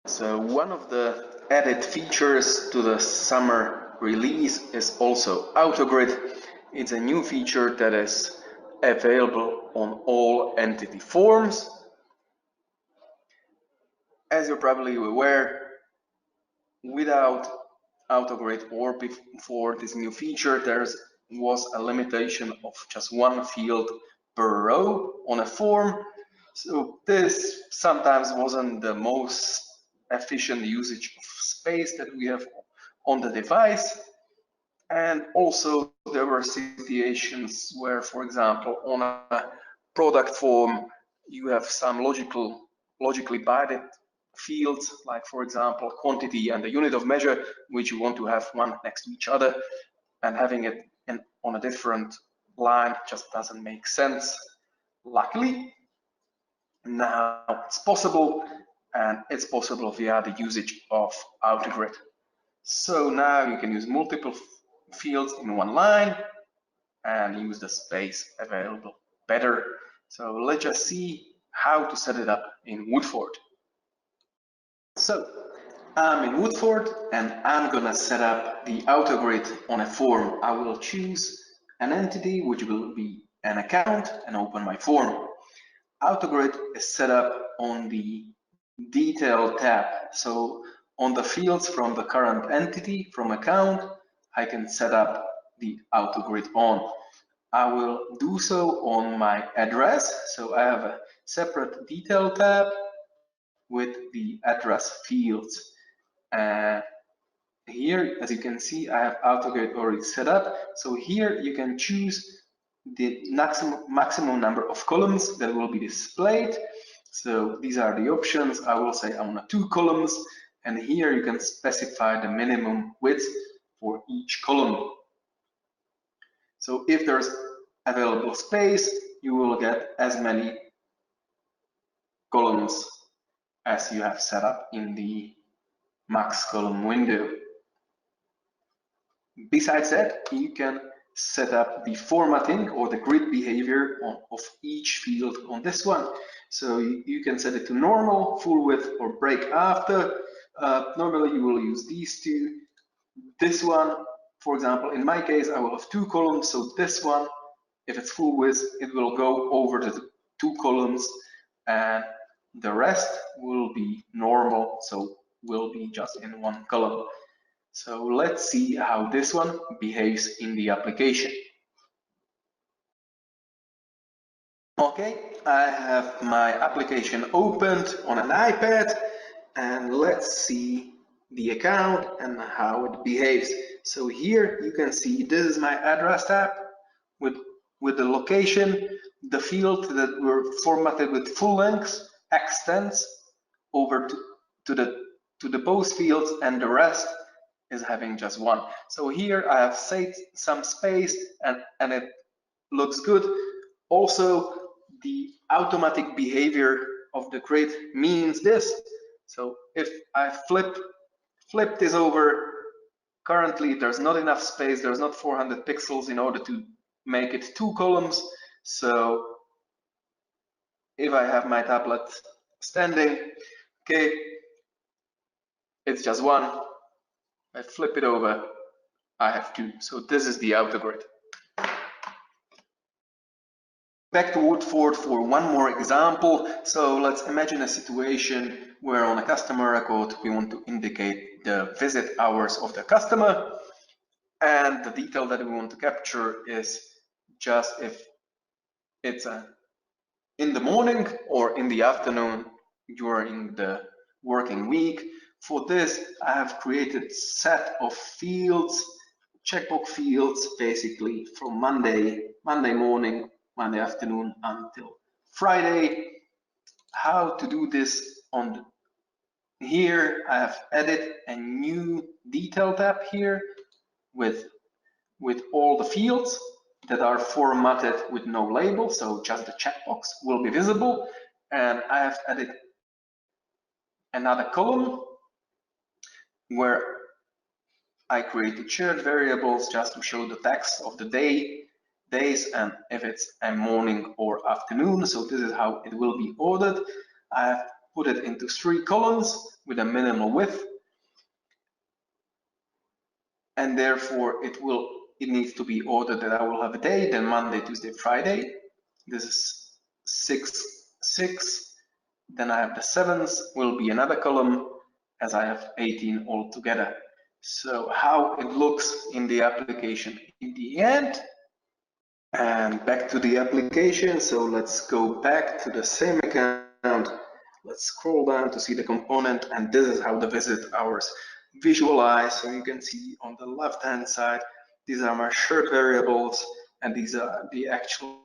So one of the added features to the summer release is also AutoGrid. It's a new feature that is available on all entity forms. As you're probably aware, without AutoGrid or before this new feature, there was a limitation of just one field per row on a form. So this sometimes wasn't the most efficient usage of space that we have on the device. And also there were situations where, for example, on a product form, you have some logically binded fields, like for example, quantity and the unit of measure, which you want to have one next to each other, and having it on a different line just doesn't make sense. Luckily, now it's possible, and it's possible via the usage of AutoGrid. So now you can use multiple fields in one line and use the space available better. So let's just see how to set it up in Woodford. So I'm in Woodford and I'm gonna set up the AutoGrid on a form. I will choose an entity, which will be an account, and open my form. AutoGrid is set up on the Detail tab. So on the fields from the current entity, from account, I can set up the AutoGrid on. I will do so on my address. So I have a separate Detail tab with the address fields. Here, as you can see, I have AutoGrid already set up. So here you can choose the maximum number of columns that will be displayed. So these are the options. I will say I want 2 columns, and here you can specify the minimum width for each column. So if there's available space, you will get as many columns as you have set up in the max column window. Besides that, you can set up the formatting or the grid behavior of each field on this one. So you can set it to normal, full width, or break after. Normally you will use these two. This one, for example, in my case, I will have 2 columns. So this one, if it's full width, it will go over the 2 columns, and the rest will be normal, so will be just in 1 column. So let's see how this one behaves in the application. Okay, I have my application opened on an iPad, and let's see the account and how it behaves. So here you can see this is my address tab with the location. The field that were formatted with full length extends over to the both fields, and the rest is having just one. So here I have saved some space, and it looks good. Also, the automatic behavior of the grid means this. So if I flip this over, currently there's not enough space, there's not 400 pixels in order to make it 2 columns. So if I have my tablet standing, okay, it's just 1. I flip it over, I have 2. So this is the AutoGrid. Back to Woodford for one more example. So let's imagine a situation where on a customer record we want to indicate the visit hours of the customer, and the detail that we want to capture is just if it's in the morning or in the afternoon during the working week. For this, I have created a set of fields, checkbox fields, basically from Monday morning, Monday afternoon until Friday. How to do this on here? I have added a new detail tab here with all the fields that are formatted with no label, so just the checkbox will be visible. And I have added another column where I created shared variables just to show the text of the days, and if it's a morning or afternoon. So this is how it will be ordered. I have put it into 3 columns. with a minimal width, and therefore it needs to be ordered that I will have a day, then Monday, Tuesday, Friday. This is 6, 6. Then I have the 7th will be another column, as I have 18 altogether. So how it looks in the application in the end. And back to the application. So let's go back to the same account. Let's scroll down to see the component, and this is how the visit hours visualize. So you can see on the left-hand side, these are my shirt variables, and these are the actual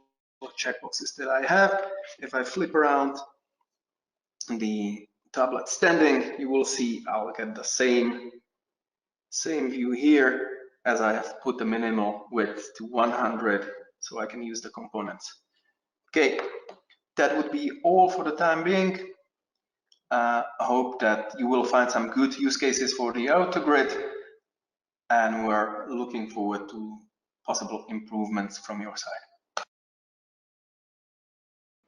checkboxes that I have. If I flip around the tablet standing, you will see I'll get the same view here, as I have put the minimal width to 100 so I can use the components. Okay, that would be all for the time being. I hope that you will find some good use cases for the AutoGrid, and we're looking forward to possible improvements from your side.